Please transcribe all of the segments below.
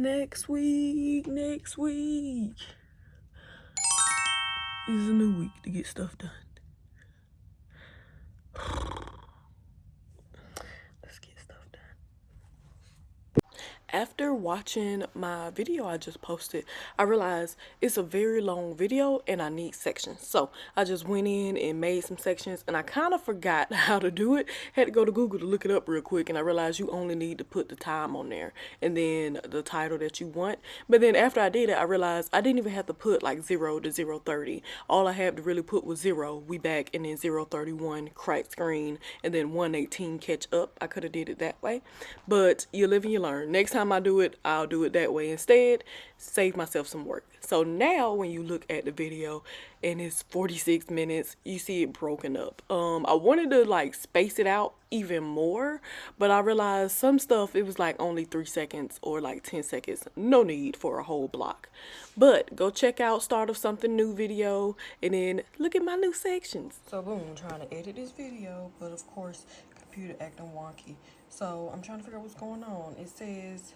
next week is a new week to get stuff done. Let's get stuff done. After watching my video I just posted, I realized it's a very long video and I need sections. So I just went in and made some sections, and I kind of forgot how to do it. Had to go to Google to look it up real quick, and I realized you only need to put the time on there and then the title that you want. But then after I did it, I realized I didn't even have to put like 0 to 0:30. All I had to really put was 0, we back, and then 0:31, crack screen, and then 1:18, catch up. I could have did it that way, but you live and you learn. Next time I do it, I'll do it that way instead. Save myself some work. So now when you look at the video and it's 46 minutes, you see it broken up. I wanted to like space it out even more, but I realized some stuff, it was like only 3 seconds or like 10 seconds. No need for a whole block. But go check out Start of Something New video and then look at my new sections. So boom, I'm trying to edit this video, but of course computer acting wonky. So I'm trying to figure out what's going on. It says,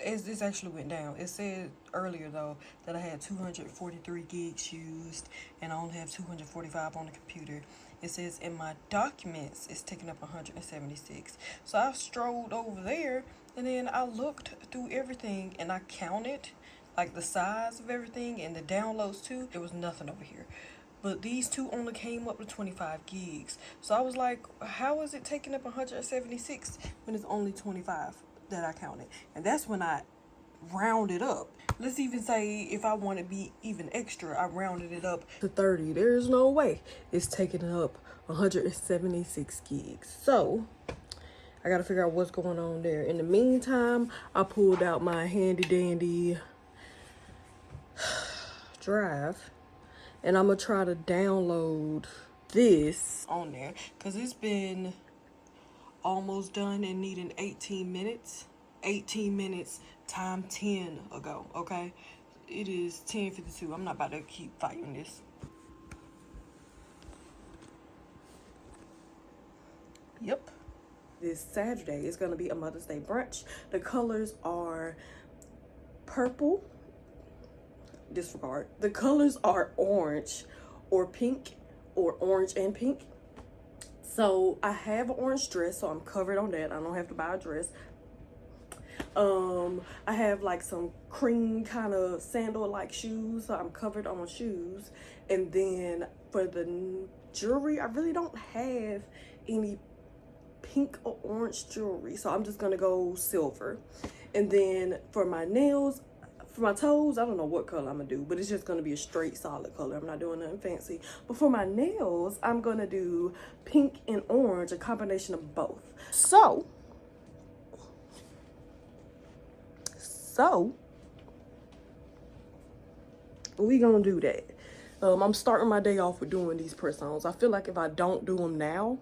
this actually went down. It said earlier though that I had 243 gigs used and I only have 245 on the computer. It says in my documents it's taking up 176. So I strolled over there and then I looked through everything and I counted like the size of everything and the downloads too. There was nothing over here. But these two only came up to 25 gigs. So I was like, how is it taking up 176 when it's only 25 that I counted? And that's when I rounded up. Let's even say if I want to be even extra, I rounded it up to 30. There's no way it's taking up 176 gigs. So I gotta figure out what's going on there. In the meantime, I pulled out my handy dandy drive. And I'm going to try to download this on there because it's been almost done and needing 18 minutes. 18 minutes time 10 ago, okay? It is 10:52. I'm not about to keep fighting this. Yep. This Saturday is going to be a Mother's Day brunch. The colors are purple. Disregard. The colors are orange or pink, or orange and pink. So I have an orange dress, so I'm covered on that. I don't have to buy a dress. I have like some cream kind of sandal like shoes, so I'm covered on shoes. And then for the jewelry, I really don't have any pink or orange jewelry, so I'm just gonna go silver. And then for my nails, for my toes, I don't know what color I'm gonna do, but it's just gonna be a straight solid color. I'm not doing nothing fancy. But for my nails, I'm gonna do pink and orange, a combination of both. So we gonna do that. I'm starting my day off with doing these press-ons. I feel like if I don't do them now,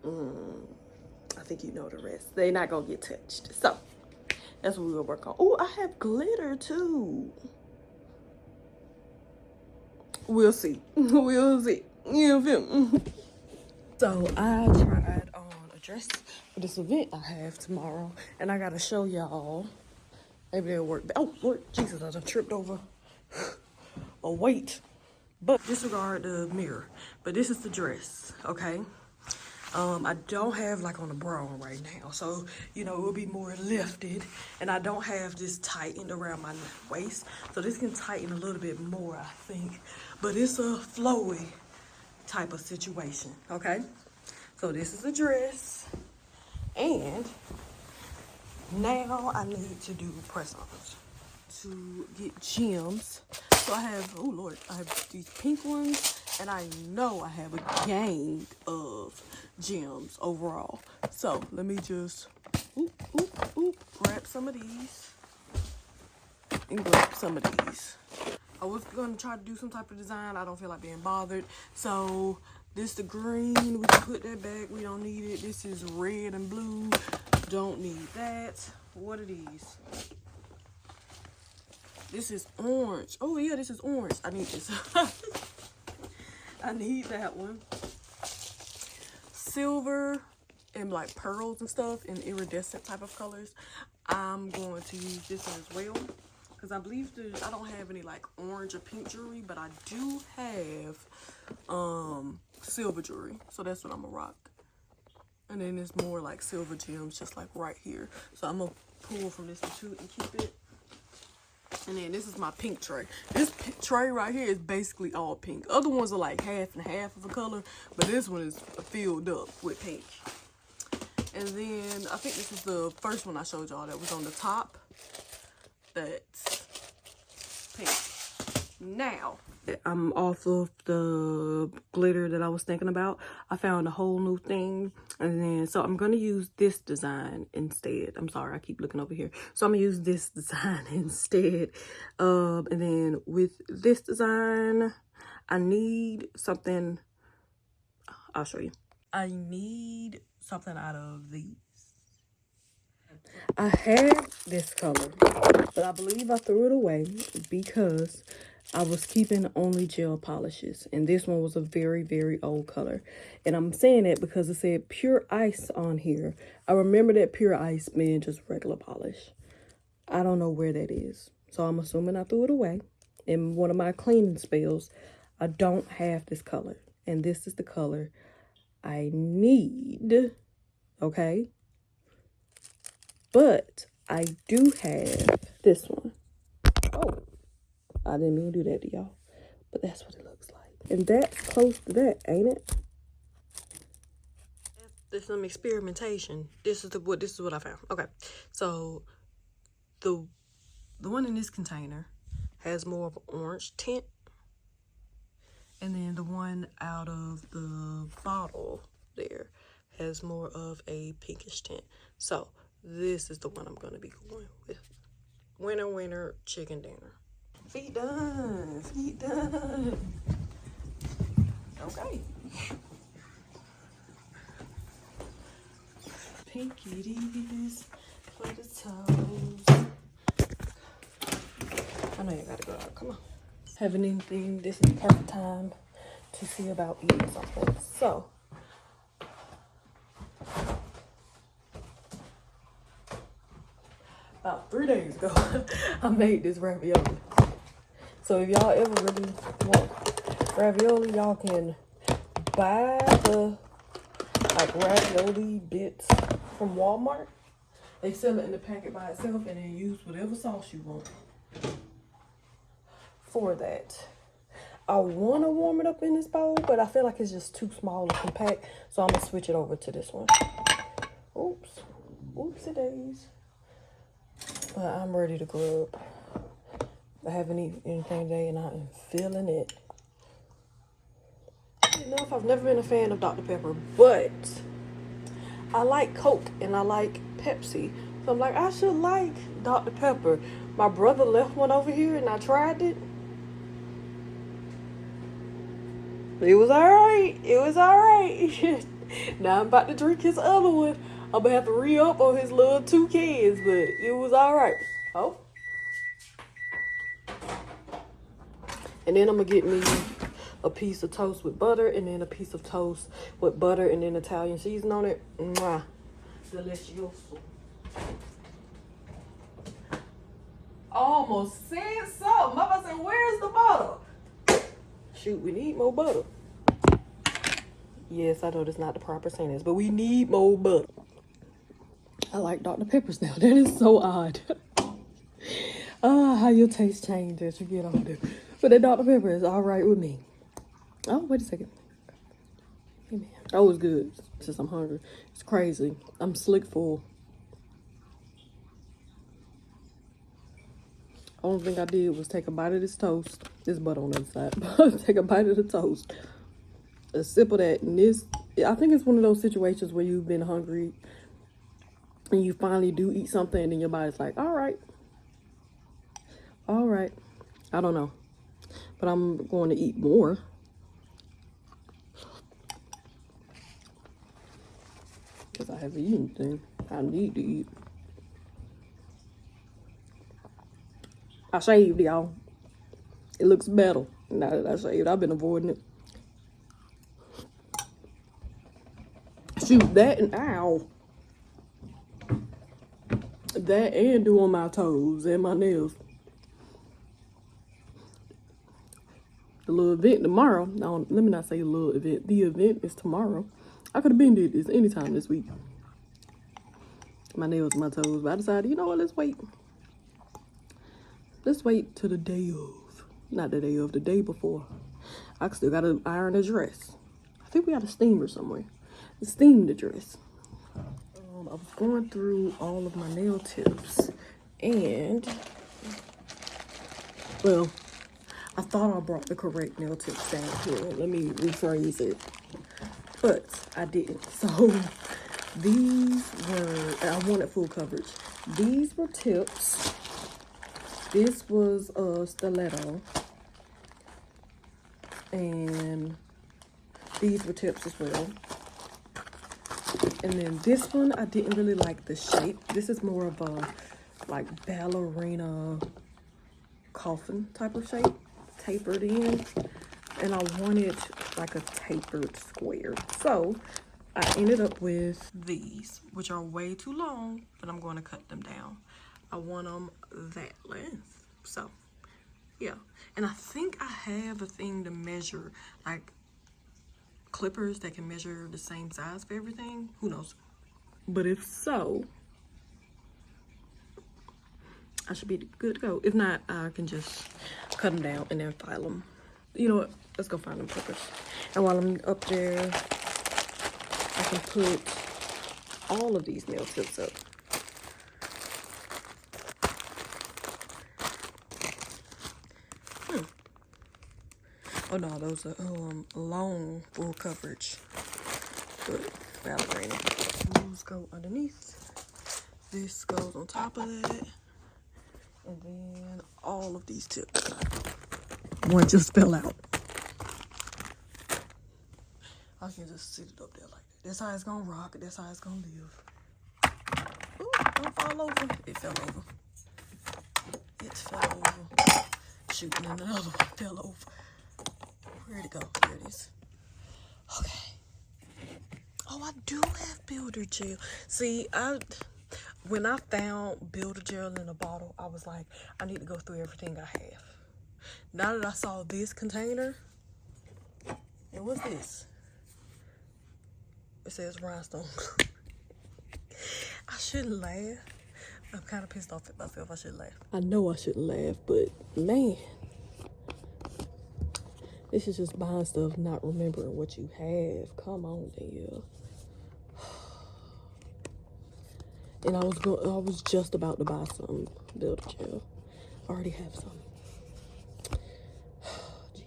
I think you know the rest. They're not gonna get touched. So that's what we'll work on. Oh, I have glitter too. We'll see. We'll see. You feel me? So I tried on a dress for this event I have tomorrow, and I gotta show y'all. Maybe it'll work. Oh Lord Jesus, I done tripped over a weight. But disregard the mirror. But this is the dress, okay? I don't have like on a bra on right now, so you know it will be more lifted, and I don't have this tightened around my waist, so this can tighten a little bit more, I think. But it's a flowy type of situation, okay? So this is a dress, and now I need to do press-ons to get gems. So I have, oh Lord, I have these pink ones, and I know I have a gang of gems overall. So let me just grab some of these and grab some of these. I was gonna try to do some type of design. I don't feel like being bothered. So this the green, we can put that back. We don't need it. This is red and blue. Don't need that. What are these? This is orange. Oh yeah, this is orange. I need this. I need that one. Silver and like pearls and stuff and iridescent type of colors, I'm going to use this one as well. Because I believe I don't have any like orange or pink jewelry, but I do have silver jewelry. So that's what I'm gonna rock. And then there's more like silver gems just like right here. So I'm gonna pull from this one too and keep it. And then this is my pink tray. This tray right here is basically all pink. Other ones are like half and half of a color, but this one is filled up with pink. And then I think this is the first one I showed y'all that was on the top. That's pink. Now, I'm off of the glitter that I was thinking about. I found a whole new thing. And then, so I'm going to use this design instead. I'm sorry, I keep looking over here. So I'm going to use this design instead. And then with this design, I need something. I'll show you. I need something out of these. I had this color, but I believe I threw it away because I was keeping only gel polishes, and this one was a very, very old color. And I'm saying that because it said pure ice on here. I remember that pure ice being just regular polish. I don't know where that is, so I'm assuming I threw it away. In one of my cleaning spells, I don't have this color, and this is the color I need, okay? But I do have this one. Oh, I didn't mean to do that to y'all, but that's what it looks like. And that's close to that, ain't it? After some experimentation, this is what I found. Okay, so the one in this container has more of an orange tint, and then the one out of the bottle there has more of a pinkish tint. So this is the one I'm gonna be going with. Winner, winner, chicken dinner. Feet done, feet done. Okay. Pinkies for the toes. I know you gotta go out, come on. Having anything, this is the perfect time to see about eating something. So, about 3 days ago, I made this ravioli. So if y'all ever really want ravioli, y'all can buy the like ravioli bits from Walmart. They sell it in the packet by itself, and then use whatever sauce you want for that. I want to warm it up in this bowl, but I feel like it's just too small and compact, so I'm gonna switch it over to this one. Oops, oopsie days. But I'm ready to grub. I haven't eaten anything today, and I am feeling it. You know, I've never been a fan of Dr. Pepper, but I like Coke and I like Pepsi. So I'm like, I should like Dr. Pepper. My brother left one over here and I tried it. It was alright. It was alright. Now I'm about to drink his other one. I'm gonna have to re-up on his little 2 cans, but it was alright. Oh. And then I'm gonna get me a piece of toast with butter, and then a piece of toast with butter and then Italian seasoning on it. Mwah. Delicioso. Almost said something. Mama said, where's the butter? Shoot, we need more butter. Yes, I know that's not the proper sentence, but we need more butter. I like Dr. Peppers now. That is so odd. How your taste change as you get older. But that Dr. Pepper is all right with me. Oh, wait a second. Amen. That was good since I'm hungry. It's crazy. I'm slick full. Only thing I did was take a bite of this toast. This butter on the other side. Take a bite of the toast. A sip of that. And this, I think it's one of those situations where you've been hungry and you finally do eat something and then your body's like, all right. All right. I don't know. But I'm going to eat more. Because I haven't eaten anything. I need to eat. I shaved, y'all. It looks better now that I shaved. I've been avoiding it. Shoot, that and ow. That and do on my toes and my nails. The little event tomorrow. No, let me not say little event. The event is tomorrow. I could have been did this anytime this week. My nails and my toes. But I decided, you know what, let's wait. Let's wait till the day of. Not the day of, the day before. I still gotta iron a dress. I think we got a steamer somewhere. Steam the dress. I was going through all of my nail tips and, well, I thought I brought the correct nail tips down here. Let me rephrase it. But I didn't. So these were, I wanted full coverage. These were tips. This was a stiletto. And these were tips as well. And then this one, I didn't really like the shape. This is more of a like ballerina coffin type of shape, tapered in. And I wanted like a tapered square. So I ended up with these, which are way too long, but I'm going to cut them down. I want them that length. So yeah. And I think I have a thing to measure, like clippers that can measure the same size for everything. Who knows? But if so, I should be good to go. If not, I can just cut them down and then file them. You know what? Let's go find them clippers. And while I'm up there, I can put all of these nail tips up. Oh no, those are long full coverage. Good ballerina. These go underneath. This goes on top of that. And then all of these tips. One just fell out. I can just sit it up there like that. That's how it's gonna rock. That's how it's gonna live. Ooh, don't fall over. It fell over. It fell over. Shoot, and then another one fell over. Where'd it go? There it is. Okay. Oh, I do have builder gel. See, when I found builder gel in a bottle, I was like, I need to go through everything I have. Now that I saw this container, and what's this? It says rhinestone. I shouldn't laugh. I'm kind of pissed off at myself. I should laugh. I know I shouldn't laugh, but man, this is just buying stuff, not remembering what you have. Come on, Danielle. And I was just about to buy some builder gel. I already have some.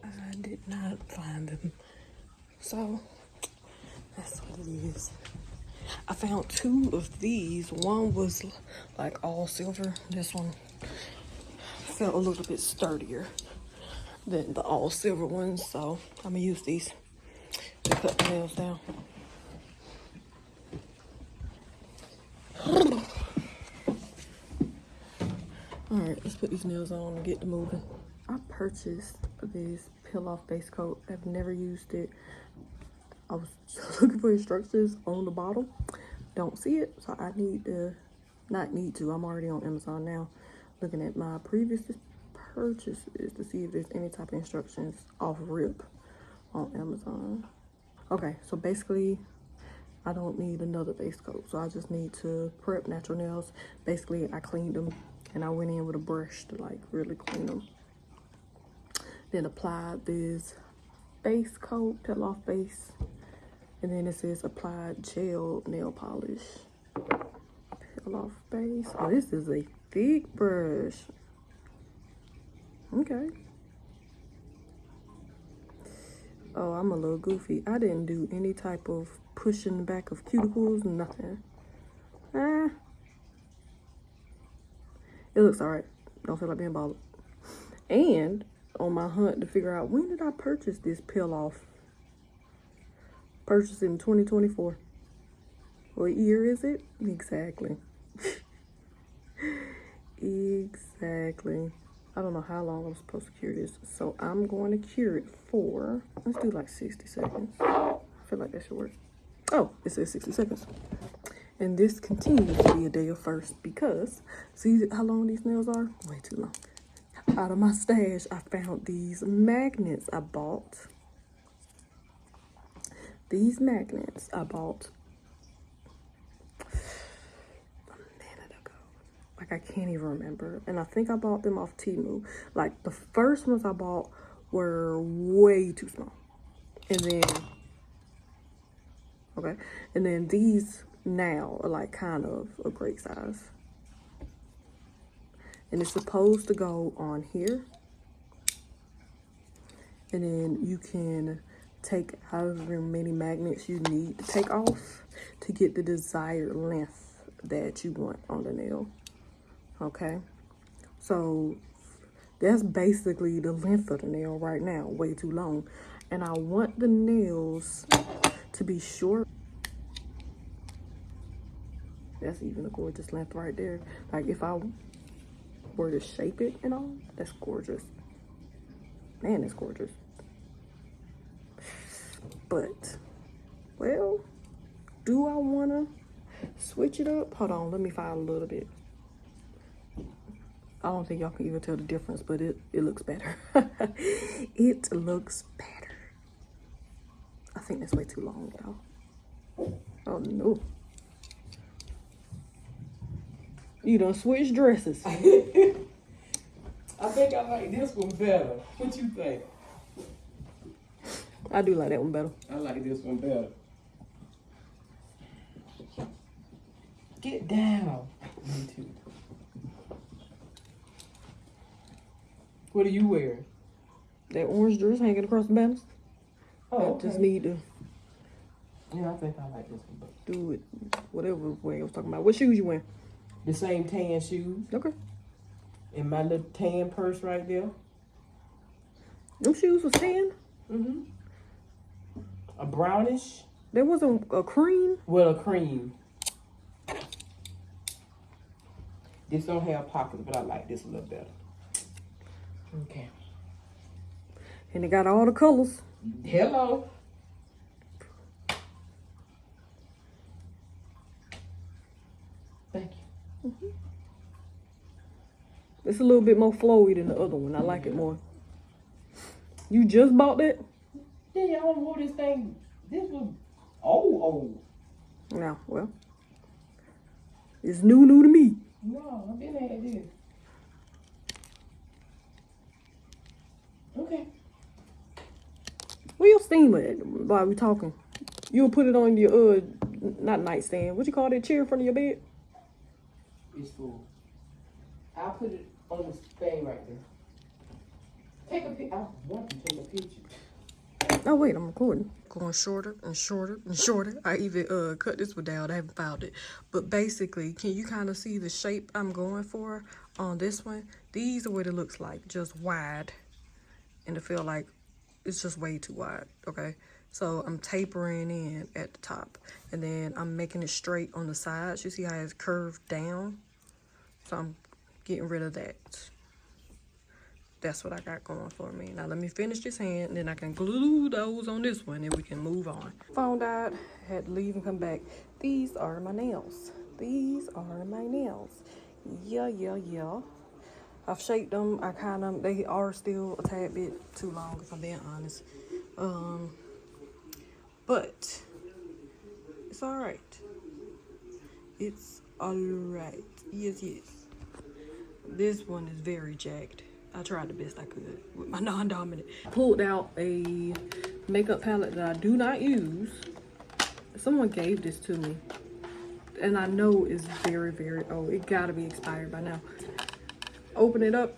I did not find them. So that's what it is. I found two of these. One was like all silver. This one felt a little bit sturdier than the all silver ones, so I'm gonna use these to cut the nails down. Alright, let's put these nails on and get to moving. I purchased this peel-off base coat. I've never used it. I was looking for instructions on the bottle. Don't see it, so I I'm already on Amazon now, looking at my previous purchases to see if there's any type of instructions off rip on Amazon. Okay, so basically I don't need another base coat, so I just need to prep natural nails. Basically I cleaned them and I went in with a brush to like really clean them, then applied this base coat, peel off base, and then it says applied gel nail polish. Peel off base. Oh, this is a thick brush. Okay. Oh, I'm a little goofy. I didn't do any type of pushing back of cuticles, nothing. It looks alright. Don't feel like being bothered. And on my hunt to figure out, when did I purchase this peel off? Purchased in 2024. What year is it? Exactly. Exactly. I don't know how long I'm supposed to cure this. So I'm going to cure it for, let's do like 60 seconds. I feel like that should work. Oh, it says 60 seconds. And this continues to be a day of first because, see how long these nails are? Way too long. Out of my stash, I found these magnets I bought. These magnets I bought a minute ago. Like, I can't even remember. And I think I bought them off Temu. Like, the first ones I bought were way too small. And then, okay. And then these now are like kind of a great size. And it's supposed to go on here. And then you can take however many magnets you need to take off to get the desired length that you want on the nail. Okay, so that's basically the length of the nail right now, way too long. And I want the nails to be short. That's even a gorgeous length right there. Like, if I were to shape it and all, that's gorgeous. Man, it's gorgeous. But, well, do I want to switch it up? Hold on, let me find a little bit. I don't think y'all can even tell the difference, but it looks better. It looks better. I think that's way too long, y'all. Oh, no. You done switched dresses. I think I like this one better. What you think? I do like that one better. I like this one better. Get down. Me too. What are you wearing? That orange dress hanging across the banners. Oh, okay. I just need to Yeah, I think I like this one better. do it whatever way I was talking about. What shoes you wearing? The same tan shoes. Okay. And my little tan purse right there. Them shoes was tan? Mm-hmm. A brownish. There wasn't a cream? Well, a cream. This don't have pockets, but I like this a little better. Okay. And it got all the colors. Hello. Thank you. Mm-hmm. It's a little bit more flowy than the other one. I like it more. You just bought that? Yeah, y'all wore this thing. This was old. No, well. It's new to me. No, I've been had this. Okay. Where your steamer at while we talking? You'll put it on your, not nightstand. What you call that chair in front of your bed? It's full. I'll put it on this thing right there. Take a picture. I want to take a picture. Oh, wait, I'm recording. Going shorter and shorter and shorter. I even cut this one down. I haven't found it. But basically, can you kind of see the shape I'm going for on this one? These are what it looks like, just wide. And I feel like it's just way too wide, okay? So I'm tapering in at the top. And then I'm making it straight on the sides. You see how it's curved down? So I'm getting rid of that. That's what I got going for me. Now let me finish this hand, and then I can glue those on this one, and we can move on. Phone died, had to leave and come back. These are my nails. These are my nails. Yeah. I've shaped them. They are still a tad bit too long, if I'm being honest. But it's all right. It's all right. Yes. This one is very jagged. I tried the best I could with my non-dominant. Pulled out a makeup palette that I do not use. Someone gave this to me. And I know it's very, very old. It gotta be expired by now. Open it up.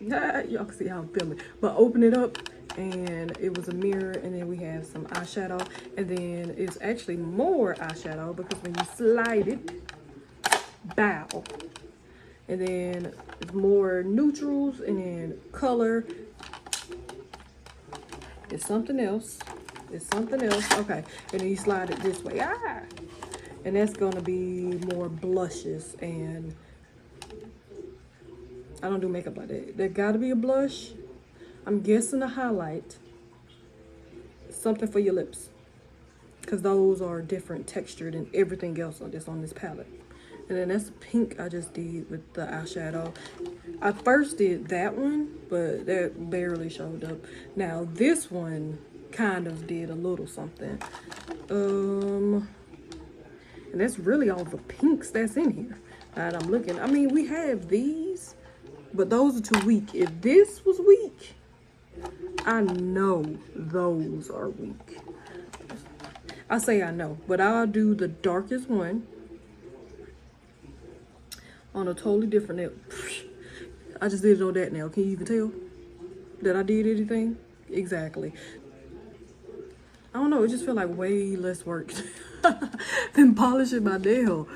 Y'all can see how I'm filming. But open it up, and it was a mirror, and then we have some eyeshadow. And then it's actually more eyeshadow because when you slide it, bow. And then it's more neutrals, and then color. It's something else. Okay. And then you slide it this way. And that's gonna be more blushes, and I don't do makeup like that. There gotta be a blush. I'm guessing a highlight. Something for your lips. because those are different texture than everything else that's on this palette. And then that's the pink I just did with the eyeshadow. I first did that one, but that barely showed up. Now this one kind of did a little something. And that's really all the pinks that's in here. And I'm looking, I mean, we have these, but those are too weak. If this was weak, I know those are weak. I say I know, but I'll do the darkest one on a totally different nail. I just did it on that nail. Can you even tell that I did anything? Exactly. I don't know, it just feel like way less work than polishing my nail.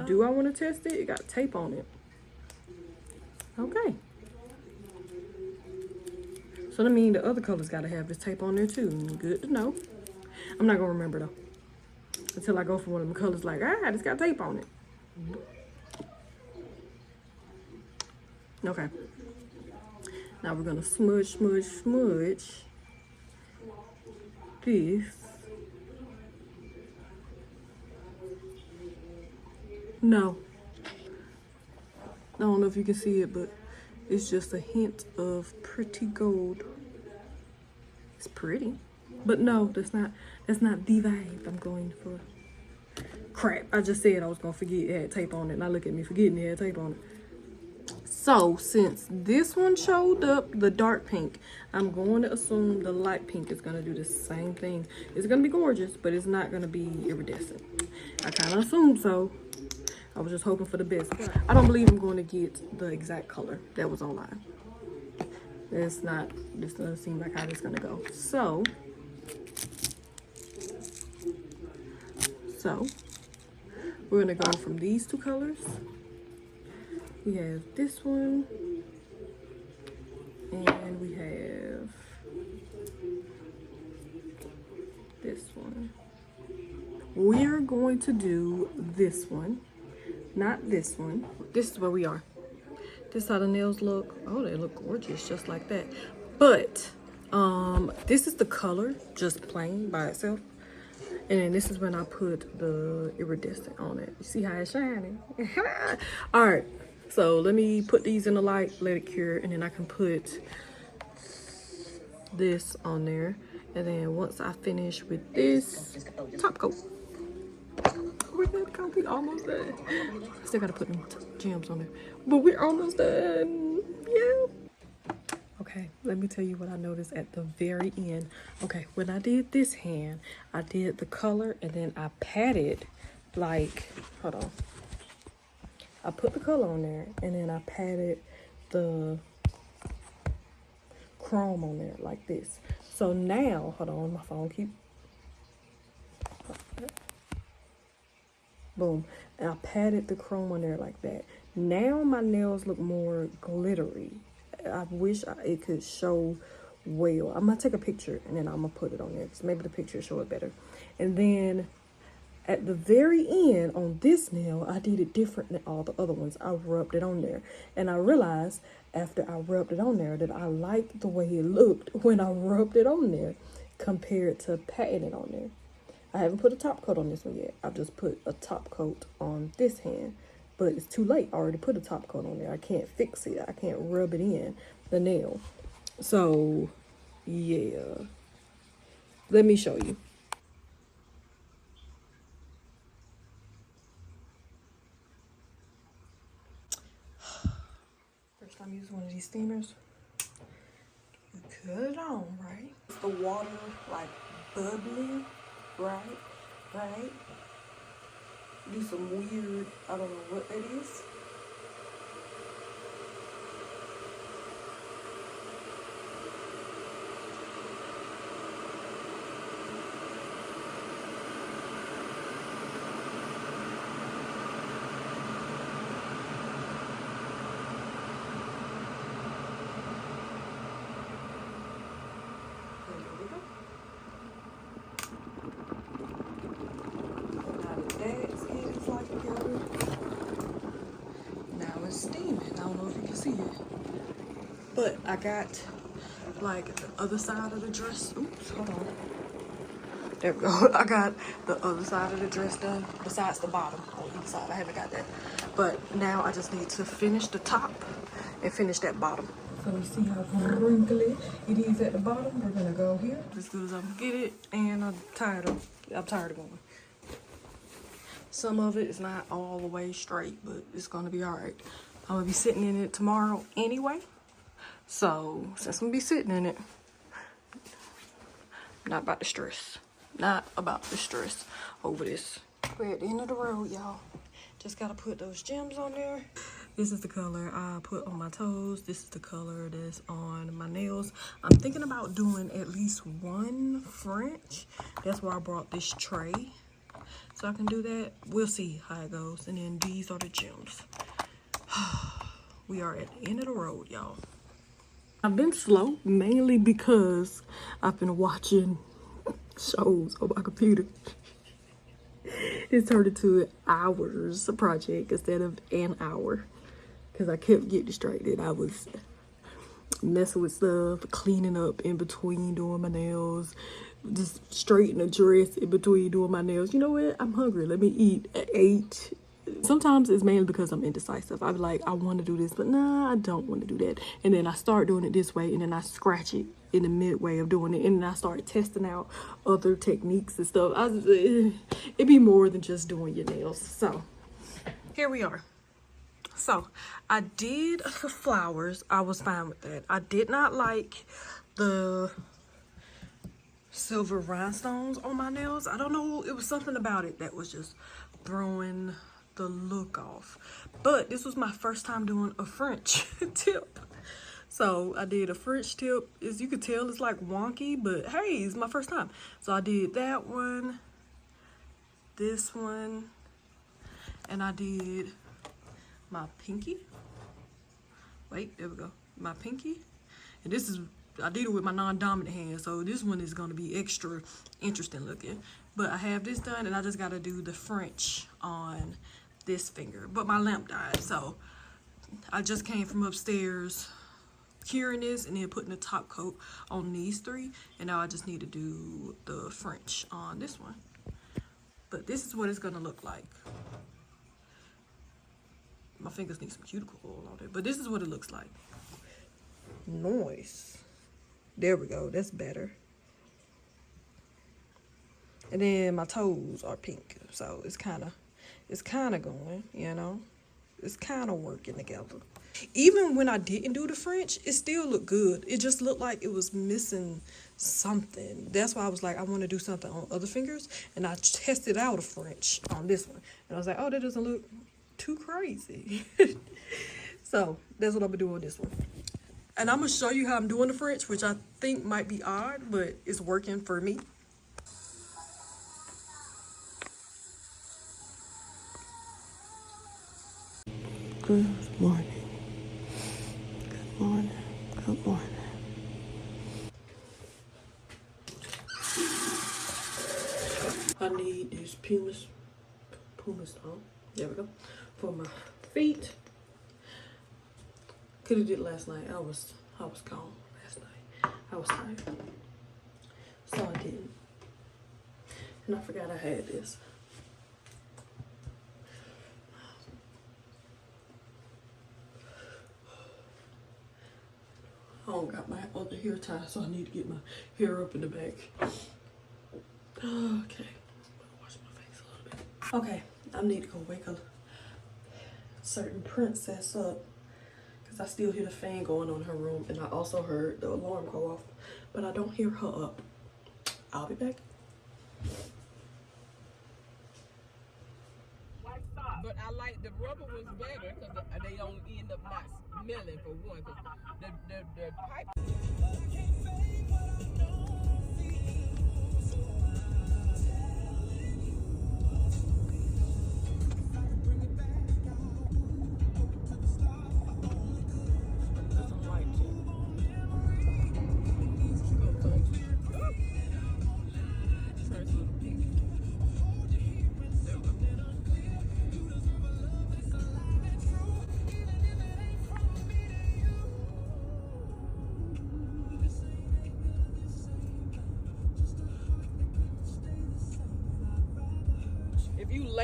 Do I want to test it? It got tape on it. Okay. So that means the other colors gotta have this tape on there too. Good to know. I'm not gonna remember though. Until I go for one of them colors like, it's got tape on it. Okay. Now we're gonna smudge this. No. I don't know if you can see it, but it's just a hint of pretty gold. It's pretty. But no, that's not the vibe I'm going for. Crap, I just said I was gonna forget it had tape on it. Now look at me forgetting it had tape on it. So since this one showed up, the dark pink, I'm going to assume the light pink is gonna do the same thing. It's gonna be gorgeous, but it's not gonna be iridescent. I kind of assumed so. I was just hoping for the best. I don't believe I'm going to get the exact color that was online. This doesn't seem like how this is gonna go. So we're gonna go from these two colors. We have this one, and we have this one. We're going to do this one, not this one. This is where we are. This is how the nails look. Oh, they look gorgeous, just like that. But this is the color, just plain by itself. And then this is when I put the iridescent on it. You see how it's shining? All right. So let me put these in the light, let it cure, and then I can put this on there. And then once I finish with this, top coat. We're gonna be almost done. Still gotta put them gems on there, but we're almost done. Yeah. Okay, let me tell you what I noticed at the very end. Okay, when I did this hand, I did the color and then I patted like, hold on. I put the color on there and then I patted the chrome on there like this. So now, hold on, my phone boom. And I patted the chrome on there like that. Now my nails look more glittery. I wish it could show well. I'm gonna take a picture and then I'm gonna put it on there because maybe the picture will show it better. And then at the very end on this nail, I did it different than all the other ones. I rubbed it on there. And I realized after I rubbed it on there that I liked the way it looked when I rubbed it on there compared to patting it on there. I haven't put a top coat on this one yet. I've just put a top coat on this hand. But it's too late. I already put a top coat on there. I can't fix it. I can't rub it in the nail. So, yeah. Let me show you. First time using one of these steamers. You cut it on, right? It's the water like bubbling, right? Do some weird, I don't know what that is. But I got like the other side of the dress. Oops, hold on. There we go. I got the other side of the dress done, besides the bottom on each side. I haven't got that. But now I just need to finish the top and finish that bottom. So you see how wrinkly it is at the bottom. We're gonna go here as good as I can get it, and I'm tired of going. Some of it is not all the way straight, but it's gonna be all right. I'm gonna be sitting in it tomorrow anyway. So since I'm gonna be sitting in it, not about the stress. Not about the stress over this. We're at the end of the road, y'all. Just gotta put those gems on there. This is the color I put on my toes. This is the color that's on my nails. I'm thinking about doing at least one French. That's why I brought this tray. So I can do that. We'll see how it goes. And then these are the gems. We are at the end of the road, y'all. I've been slow, mainly because I've been watching shows on my computer. It turned into an hours project instead of an hour. Because I kept getting distracted. I was messing with stuff, cleaning up in between doing my nails, just straightening a dress in between doing my nails. You know what? I'm hungry. Let me eat at 8. Sometimes it's mainly because I'm indecisive. I'm like, I want to do this, but nah, I don't want to do that. And then I start doing it this way, and then I scratch it in the midway of doing it, and then I start testing out other techniques and stuff. It'd be more than just doing your nails. So here we are. So I did the flowers. I was fine with that. I did not like the silver rhinestones on my nails. I don't know. It was something about it that was just throwing the look off. But this was my first time doing a French tip. So I did a French tip. As you could tell, it's like wonky, but hey, it's my first time. So I did that one, this one, and I did my pinky. Wait, there we go. My pinky. And this is, I did it with my non-dominant hand, so this one is going to be extra interesting looking. But I have this done, and I just got to do the French on this finger. But my lamp died, so I just came from upstairs curing this and then putting the top coat on these 3. And now I just need to do the French on this one. But this is what it's going to look like. My fingers need some cuticle oil on it, but this is what it looks like. Nice. There we go. That's better. And then my toes are pink, so it's kind of going, you know. It's kind of working together. Even when I didn't do the French, it still looked good. It just looked like it was missing something. That's why I was like, I want to do something on other fingers, and I tested out a French on this one, and I was like, oh, that doesn't look too crazy. So that's what I'm gonna do on this one, and I'm gonna show you how I'm doing the French, which I think might be odd, but it's working for me. Good morning. Good morning. Good morning. I need this pumice stone. There we go. For my feet. Could have did it last night. I was gone last night. I was tired. So I didn't. And I forgot I had this. I don't got my other hair tied, so I need to get my hair up in the back. Okay. Wash my face a little bit. Okay, I need to go wake a certain princess up, because I still hear the fan going on in her room, and I also heard the alarm go off, but I don't hear her up. I'll be back. But I like the rubber was better because they don't end up not smelling for one. Cause the pipe.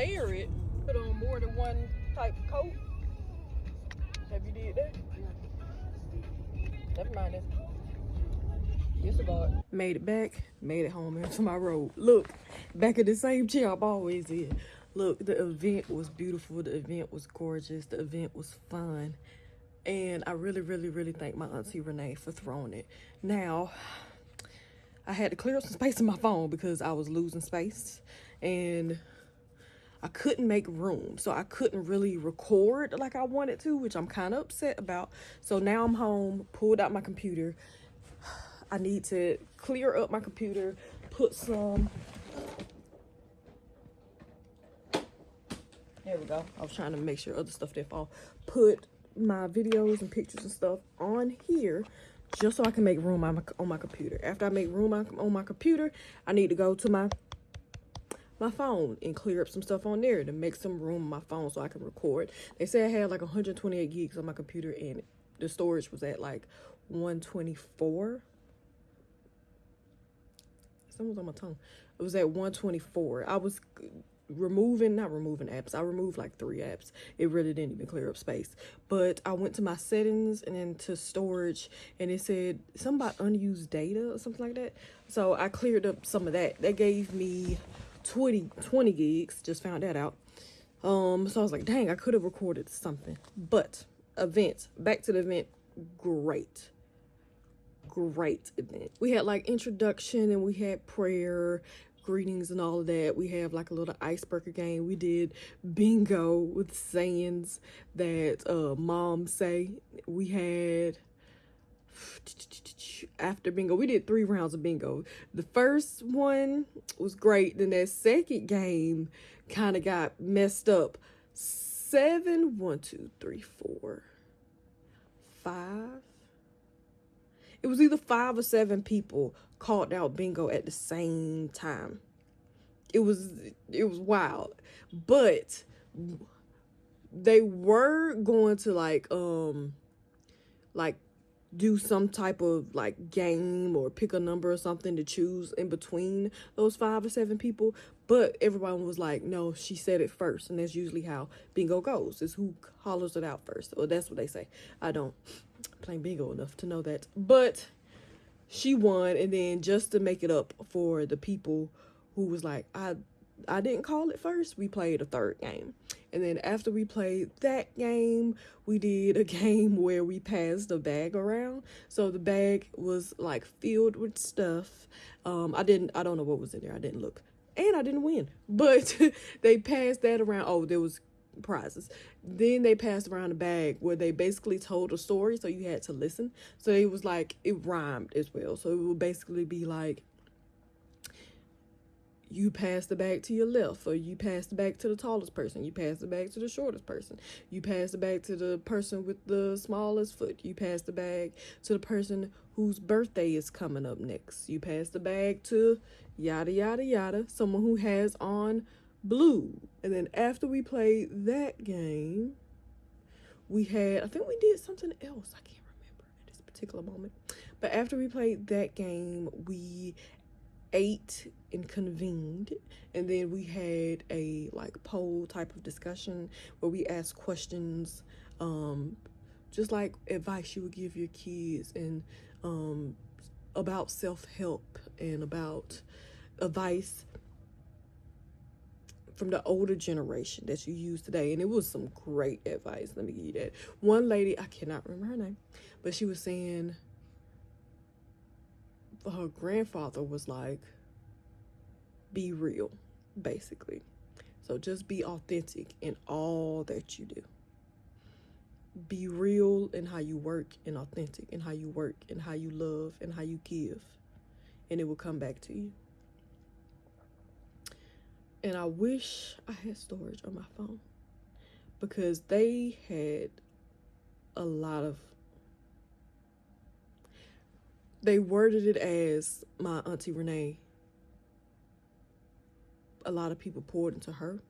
layer it, put on more than one type of coat. Have you did that? Never mind that. Yes, about made it back, made it home into my road. Look, back at the same chair I'm always in. Look, the event was beautiful. The event was gorgeous. The event was fun. And I really, really, really thank my Auntie Renee for throwing it. Now, I had to clear up some space in my phone because I was losing space. And I couldn't make room. So I couldn't really record like I wanted to, which I'm kind of upset about. So now I'm home, pulled out my computer. I need to clear up my computer, put some, there we go. I was trying to make sure other stuff didn't fall. Put my videos and pictures and stuff on here just so I can make room on my computer. After I make room on my computer, I need to go to my phone and clear up some stuff on there to make some room on my phone so I can record. They said I had like 128 gigs on my computer and the storage was at like 124. Someone's on my tongue. It was at 124. I was not removing apps. I removed like 3 apps. It really didn't even clear up space. But I went to my settings and then to storage and it said something about unused data or something like that. So I cleared up some of that. That gave me 20 gigs. Just found that out. So I was like, dang, I could have recorded something. But back to the event, great event. We had like introduction and we had prayer, greetings and all of that. We have like a little icebreaker game. We did bingo with sayings that moms say. We had, after bingo, we did 3 rounds of bingo. The first one was great. Then that second game kind of got messed up. 7, 1, 2, 3, 4, 5. It was either 5 or 7 people called out bingo at the same time. It was wild. But they were going to like do some type of like game or pick a number or something to choose in between those 5 or 7 people. But everyone was like, no, she said it first. And that's usually how bingo goes, is who hollers it out first. Or that's what they say. I don't play bingo enough to know that. But she won. And then just to make it up for the people who was like, I didn't call it first, we played a third game. And then after we played that game, we did a game where we passed the bag around. So the bag was like filled with stuff. I don't know what was in there. I didn't look. And I didn't win. But they passed that around. Oh, there was prizes. Then they passed around a bag where they basically told a story, so you had to listen. So it was like, it rhymed as well. So it would basically be like, you pass the bag to your left, or you pass the bag to the tallest person, you pass the bag to the shortest person, you pass the bag to the person with the smallest foot, you pass the bag to the person whose birthday is coming up next, you pass the bag to yada yada yada, someone who has on blue. And then after we played that game, we had, I think we did something else, I can't remember at this particular moment, but after we played that game, we ate and convened, and then we had a like poll type of discussion where we asked questions, just like advice you would give your kids, and about self-help and about advice from the older generation that you use today. And it was some great advice, let me give you that. One lady, I cannot remember her name, but she was saying her grandfather was like, be real, basically. So just be authentic in all that you do. Be real in how you work, and authentic in how you work, and how you love, and how you give, and it will come back to you. And I wish I had storage on my phone, because they had a lot of, they worded it as my Auntie Renee, a lot of people poured into her,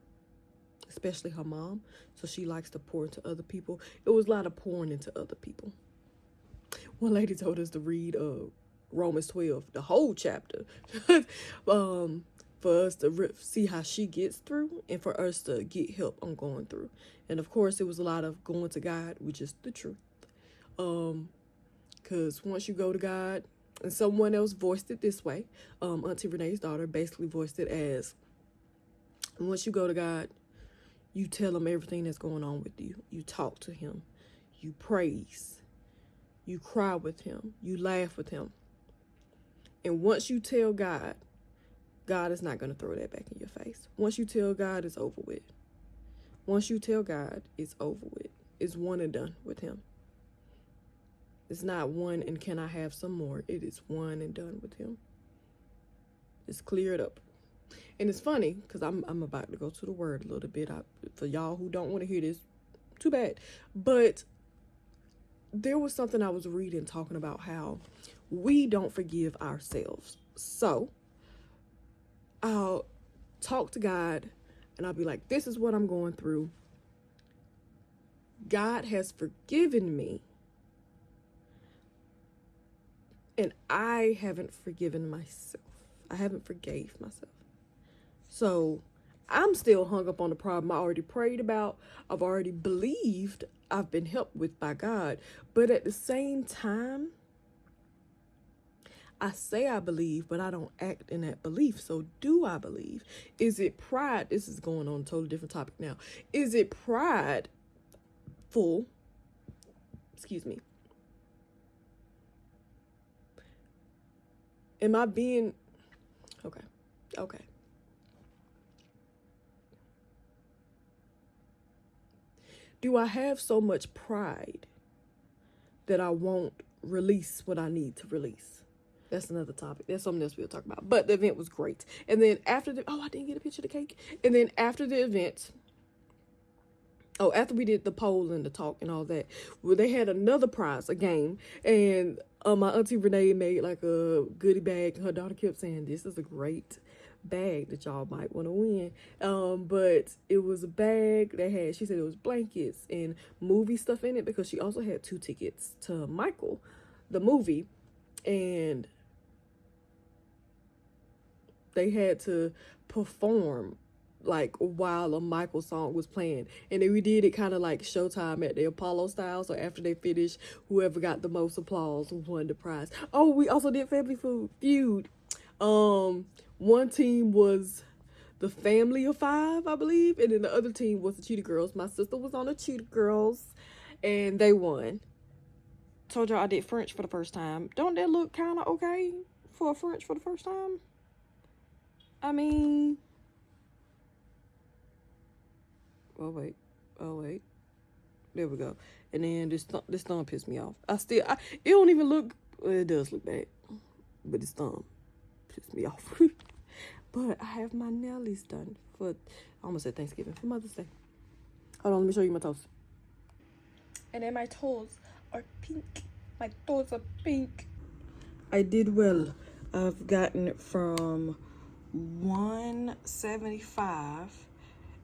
especially her mom. So she likes to pour into other people. It was a lot of pouring into other people. One lady told us to read Romans 12, the whole chapter. for us to see how she gets through and for us to get help on going through. And of course, it was a lot of going to God, which is the truth. Because once you go to God, and someone else voiced it this way, Auntie Renee's daughter basically voiced it as, once you go to God, you tell him everything that's going on with you. You talk to him. You praise. You cry with him. You laugh with him. And once you tell God, God is not going to throw that back in your face. Once you tell God, it's over with. Once you tell God, it's over with. It's one and done with him. It's not one and can I have some more. It is one and done with him. It's cleared up. And it's funny because I'm about to go to the word a little bit. For y'all who don't want to hear this, too bad. But there was something I was reading talking about how we don't forgive ourselves. So I'll talk to God and I'll be like, this is what I'm going through. God has forgiven me. And I haven't forgiven myself. I haven't forgave myself. So I'm still hung up on the problem I already prayed about. I've already believed I've been helped with by God. But at the same time, I say I believe, but I don't act in that belief. So do I believe? Is it pride? This is going on a totally different topic now. Is it prideful? Excuse me. Am I being... Okay. Do I have so much pride that I won't release what I need to release? That's another topic. That's something else we'll talk about. But the event was great. And then after I didn't get a picture of the cake. And then after the event, after we did the poll and the talk and all that, well, they had another prize, a game. And my Auntie Renee made like a goodie bag. Her daughter kept saying, this is a great bag that y'all might want to win. But it was a bag that had, she said it was blankets and movie stuff in it, because she also had 2 tickets to Michael, the movie. And they had to perform like while a Michael song was playing, and then we did it kind of like Showtime at the Apollo style. So after they finished, whoever got the most applause won the prize. Oh, we also did Family Feud. One team was the Family of 5, I believe, and then the other team was the Cheetah Girls. My sister was on the Cheetah Girls, and they won. Told y'all I did French for the first time. Don't that look kind of okay for a French for the first time? I mean, oh wait, there we go. And then this thumb pissed me off. It don't even look, well, it does look bad, but this thumb pissed me off. But I have my nails done for, I almost said Thanksgiving, for Mother's Day. Hold on, let me show you my toes. And then my toes are pink. My toes are pink. I did well. I've gotten it from 175.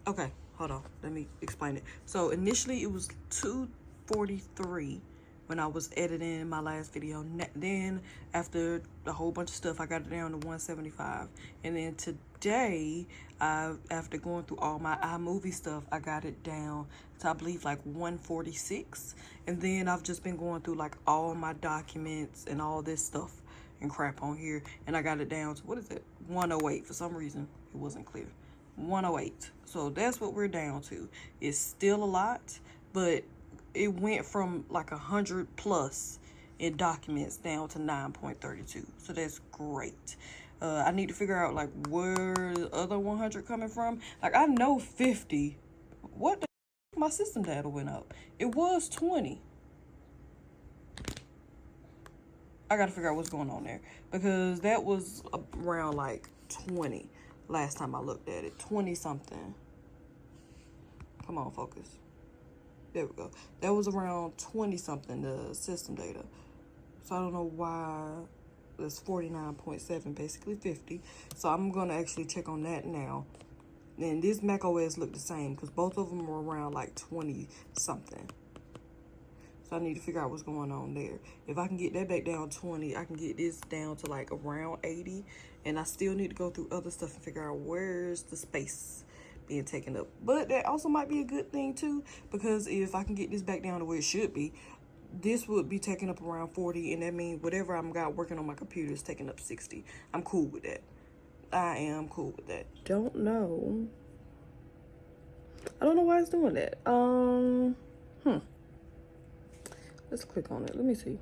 Okay, hold on. Let me explain it. So initially it was 243 when I was editing my last video. Then after a whole bunch of stuff, I got it down to 175. And then today, after going through all my iMovie stuff, I got it down to, I believe, like 146. And then I've just been going through like all my documents and all this stuff and crap on here, and I got it down to, what is it, 108. For some reason it wasn't clear. 108. So that's what we're down to. It's still a lot, but it went from like 100 plus in documents down to 9.32. So that's great. I need to figure out like where the other 100 coming from. Like I know 50. What the my system data went up. It was 20. I gotta figure out what's going on there, because that was around like 20 last time I looked at it. 20 something. Come on, focus. There we go. That was around 20 something, the system data. So I don't know why it's 49.7, basically 50. So I'm gonna actually check on that now. And this Mac OS looked the same, because both of them were around like 20 something. So I need to figure out what's going on there. If I can get that back down 20, I can get this down to like around 80. And I still need to go through other stuff and figure out where's the space being taken up. But that also might be a good thing too, because if I can get this back down to where it should be, this would be taking up around 40, and that means whatever I'm got working on my computer is taking up 60. I'm cool with that. I am cool with that. Don't know. I don't know why it's doing that. Let's click on it. Let me see.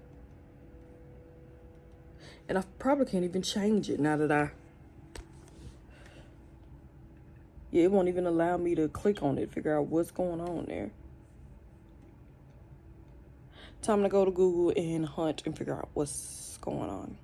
And I probably can't even change it now that yeah, it won't even allow me to click on it, figure out what's going on there. Time to go to Google and hunt and figure out what's going on.